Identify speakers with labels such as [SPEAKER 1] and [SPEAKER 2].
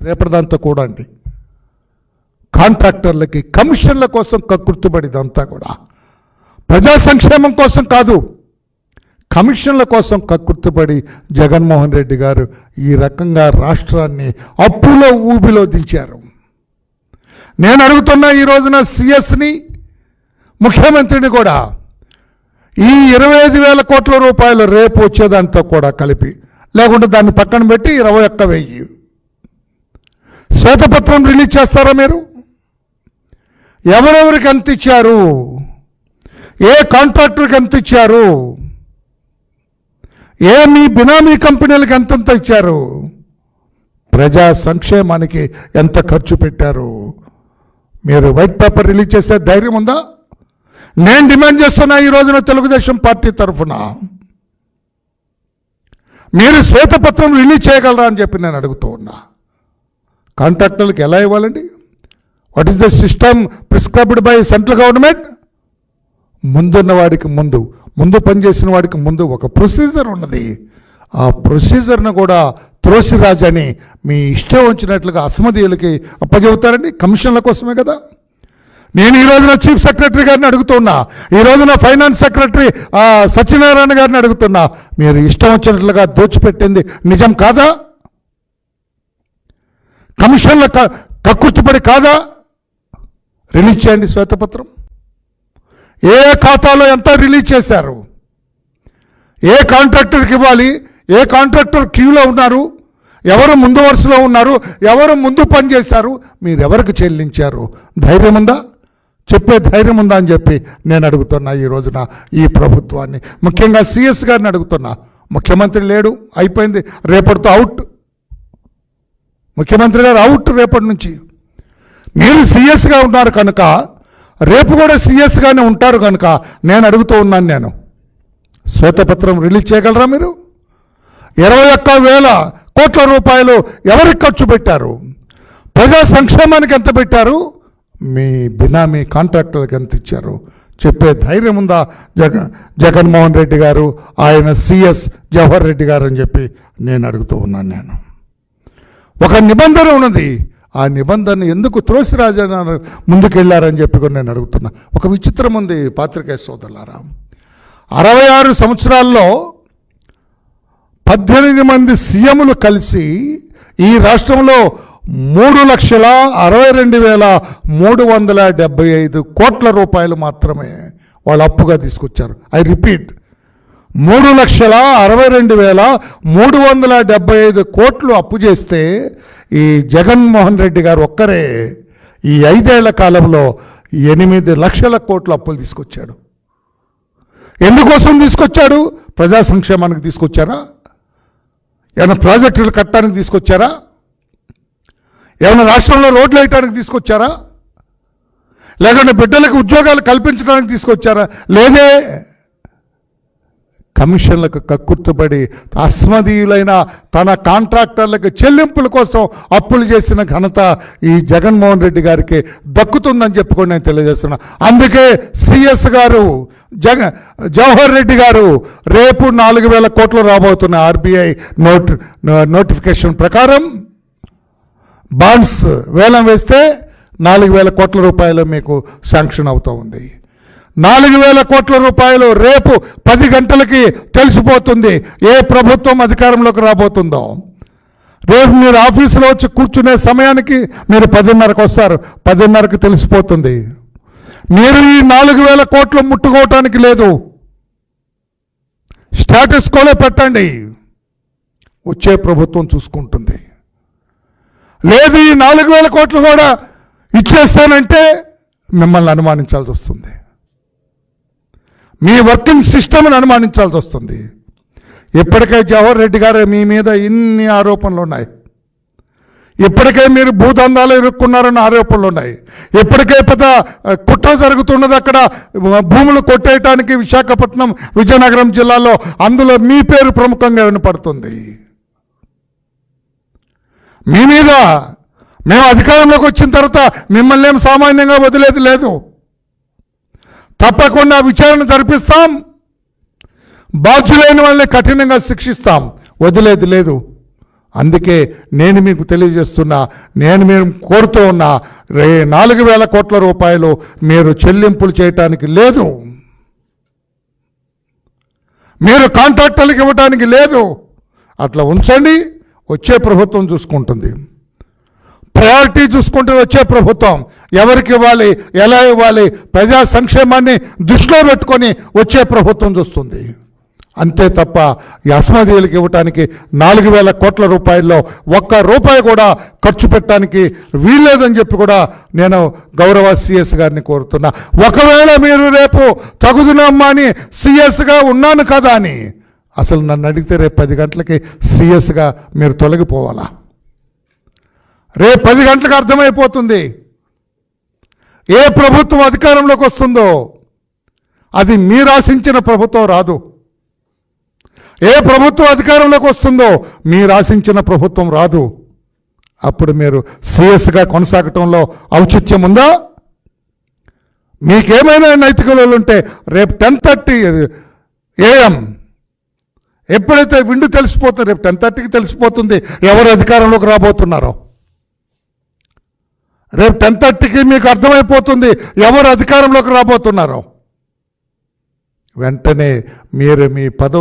[SPEAKER 1] రేపటిదంతా కూడా అండి కాంట్రాక్టర్లకి కమిషన్ల కోసం కక్కుర్తిపడిదంతా కూడా ప్రజా సంక్షేమం కోసం కాదు, కమిషన్ల కోసం కక్కుర్తిపడి జగన్మోహన్ రెడ్డి గారు ఈ రకంగా రాష్ట్రాన్ని అప్పులో ఊబిలో దించారు. నేను అడుగుతున్నా ఈ రోజున సిఎస్ని, ముఖ్యమంత్రిని కూడా ఈ 25,000 కోట్ల రూపాయలు రేపు వచ్చేదాంతో కూడా కలిపి, లేకుంటే దాన్ని పక్కన పెట్టి 21,000 శ్వేతపత్రం రిలీజ్ చేస్తారా మీరు? ఎవరెవరికి ఎంత ఇచ్చారు, ఏ కాంట్రాక్టర్కి ఎంత ఇచ్చారు, ఏ మీ బినామీ కంపెనీలకు ఎంతెంత ఇచ్చారు, ప్రజా సంక్షేమానికి ఎంత ఖర్చు పెట్టారు, మీరు వైట్ పేపర్ రిలీజ్ చేసే ధైర్యం ఉందా? నేను డిమాండ్ చేస్తున్నా ఈ రోజున తెలుగుదేశం పార్టీ తరఫున మీరు శ్వేతపత్రం రిలీజ్ చేయగలరా అని చెప్పి నేను అడుగుతూ ఉన్నా. కాంట్రాక్టర్లకు ఎలా ఇవ్వాలండి? What is the system prescribed by central government? ముందున్న వాడికి ముందు పనిచేసిన వాడికి ముందు ఒక ప్రొసీజర్ ఉన్నది. ఆ ప్రొసీజర్ను కూడా త్రోసిరాజని మీ ఇష్టం వచ్చినట్లుగా అసమధీయులకి అప్పచెబుతారండి. కమిషన్ల కోసమే కదా. నేను ఈ రోజున చీఫ్ సెక్రటరీ గారిని అడుగుతున్నా, ఈ రోజున ఫైనాన్స్ సెక్రటరీ సత్యనారాయణ గారిని అడుగుతున్నా, మీరు ఇష్టం వచ్చినట్లుగా దోచిపెట్టింది నిజం కాదా? కమిషన్ల కక్కుర్తిపడి కాదా? రిలీజ్ చేయండి శ్వేతపత్రం. ఏ ఖాతాలో ఎంత రిలీజ్ చేశారు, ఏ కాంట్రాక్టర్కి ఇవ్వాలి, ఏ కాంట్రాక్టర్ క్యూలో ఉన్నారు, ఎవరు ముందు వరుసలో ఉన్నారు, ఎవరు ముందు పనిచేశారు, మీరు ఎవరికి చెల్లించారు, ధైర్యం ఉందా? చెప్పే ధైర్యం ఉందా అని చెప్పి నేను అడుగుతున్నా ఈ రోజున ఈ ప్రభుత్వాన్ని. ముఖ్యంగా సిఎస్ గారిని అడుగుతున్నా. ముఖ్యమంత్రి లేడు, అయిపోయింది, రేపటితో అవుట్. ముఖ్యమంత్రి గారు అవుట్ రేపటి నుంచి. మీరు సిఎస్గా ఉన్నారు కనుక రేపు కూడా సిఎస్గానే ఉంటారు కనుక నేను అడుగుతూ ఉన్నాను, నేను శ్వేతపత్రం రిలీజ్ చేయగలరా మీరు? 21,000 కోట్ల రూపాయలు ఎవరికి ఖర్చు పెట్టారు, ప్రజా సంక్షేమానికి ఎంత పెట్టారు, మీ బినామీ కాంట్రాక్టర్లకు ఎంత ఇచ్చారు, చెప్పే ధైర్యం ఉందా జగన్మోహన్ రెడ్డి గారు, ఆయన సిఎస్ జవహర్ రెడ్డి గారు అని చెప్పి నేను అడుగుతూ ఉన్నాను. నేను ఒక నిబంధన ఉన్నది, ఆ నిబంధన ఎందుకు త్రోసిరాజన ముందుకెళ్ళారని చెప్పి కూడా నేను అడుగుతున్నా. ఒక విచిత్రం ఉంది పాత్రికేయ సోదరులారా. 66 సంవత్సరాల్లో 18 మంది సీఎంలు కలిసి ఈ రాష్ట్రంలో 3,62,375 కోట్ల రూపాయలు మాత్రమే వాళ్ళు అప్పుగా తీసుకొచ్చారు. ఐ రిపీట్, 3,62,375 కోట్లు అప్పు చేస్తే ఈ జగన్మోహన్ రెడ్డి గారు ఒక్కరే ఈ 5 ఏళ్ల కాలంలో 8 లక్షల కోట్ల అప్పులు తీసుకొచ్చాడు. ఎందుకోసం తీసుకొచ్చాడు? ప్రజా సంక్షేమానికి తీసుకొచ్చారా? ఏమైనా ప్రాజెక్టులు కట్టడానికి తీసుకొచ్చారా? ఏమైనా రాష్ట్రంలో రోడ్లు వేయటానికి తీసుకొచ్చారా? లేకుంటే బిడ్డలకు ఉద్యోగాలు కల్పించడానికి తీసుకొచ్చారా? లేదే. కమిషన్లకు కక్కుర్తుపడి అస్మదీయులైన తన కాంట్రాక్టర్లకు చెల్లింపుల కోసం అప్పులు చేసిన ఘనత ఈ జగన్మోహన్ రెడ్డి గారికి దక్కుతుందని చెప్పుకొని నేను తెలియజేస్తున్నా. అందుకే సిఎస్ గారు జవహర్ రెడ్డి గారు రేపు 4,000 కోట్లు రాబోతున్న ఆర్బీఐ నోటిఫికేషన్ ప్రకారం బాండ్స్ వేలం వేస్తే 4,000 కోట్ల రూపాయలు మీకు శాంక్షన్ అవుతూ ఉంది. 4,000 కోట్ల రూపాయలు రేపు 10 గంటలకి తెలిసిపోతుంది ఏ ప్రభుత్వం అధికారంలోకి రాబోతుందో. రేపు మీరు ఆఫీసులో వచ్చి కూర్చునే సమయానికి మీరు 10:30కి వస్తారు, 10:30కి తెలిసిపోతుంది. మీరు ఈ 4,000 కోట్లు ముట్టుకోవటానికి లేదు, స్టేటస్ కోలో పెట్టండి, వచ్చే ప్రభుత్వం చూసుకుంటుంది. లేదు ఈ 4,000 కోట్లు కూడా ఇచ్చేస్తానంటే మిమ్మల్ని అనుమానించాల్సి వస్తుంది, మీ వర్కింగ్ సిస్టమ్ని అనుమానించాల్సి వస్తుంది. ఇప్పటికే జవహర్ రెడ్డి గారు మీ మీద ఇన్ని ఆరోపణలు ఉన్నాయి, ఇప్పటికే మీరు భూదందాలు ఇరుక్కున్నారన్న ఆరోపణలు ఉన్నాయి, ఇప్పటికే పెద్ద కుట్ర జరుగుతున్నది అక్కడ భూములు కొట్టేయటానికి విశాఖపట్నం విజయనగరం జిల్లాలో, అందులో మీ పేరు ప్రముఖంగా వినపడుతుంది. మీ మీద మేము అధికారంలోకి వచ్చిన తర్వాత మిమ్మల్ని ఏం సామాన్యంగా వదిలేది లేదు, తప్పకుండా విచారణ జరిపిస్తాం, బాధ్యులైన వాళ్ళని కఠినంగా శిక్షిస్తాం, వదిలేది లేదు. అందుకే నేను మీకు తెలియజేస్తున్నా, నేను మీరు కోరుతూ ఉన్నా, 4,000 కోట్ల రూపాయలు మీరు చెల్లింపులు చేయటానికి లేదు, మీరు కాంట్రాక్టర్లకు ఇవ్వడానికి లేదు. అట్లా ఉంచండి, వచ్చే ప్రభుత్వం చూసుకుంటుంది. ప్రయారిటీ చూసుకుంటే వచ్చే ప్రభుత్వం ఎవరికి ఇవ్వాలి, ఎలా ఇవ్వాలి, ప్రజా సంక్షేమాన్ని దృష్టిలో పెట్టుకొని వచ్చే ప్రభుత్వం చూస్తుంది. అంతే తప్ప ఈ అస్మదీయులకు ఇవ్వటానికి 4,000 కోట్ల రూపాయల్లో ₹1 కూడా ఖర్చు పెట్టడానికి వీల్లేదని చెప్పి కూడా నేను గౌరవ సిఎస్ గారిని కోరుతున్నా. ఒకవేళ మీరు రేపు తగుదునమ్మా అని సిఎస్గా ఉన్నాను కదా అని అసలు నన్ను అడిగితే రేపు 10 గంటలకి సిఎస్గా మీరు తొలగిపోవాలా? రేపు 10 గంటలకు అర్థమైపోతుంది ఏ ప్రభుత్వం అధికారంలోకి వస్తుందో. అది మీరు ఆశించిన ప్రభుత్వం రాదు. ఏ ప్రభుత్వం అధికారంలోకి వస్తుందో మీరు ఆశించిన ప్రభుత్వం రాదు. అప్పుడు మీరు సిఎస్గా కొనసాగటంలో ఔచిత్యం ఉందా? మీకేమైనా నైతిక విలువలు ఉంటే రేపు 10:30 AM ఎప్పుడైతే విండు తెలిసిపోతుంది, రేపు 10:30కి తెలిసిపోతుంది ఎవరు అధికారంలోకి రాబోతున్నారో. రేపు 10:30కి మీకు అర్థమైపోతుంది ఎవరు అధికారంలోకి రాబోతున్నారో. వెంటనే మీరు మీ పదవి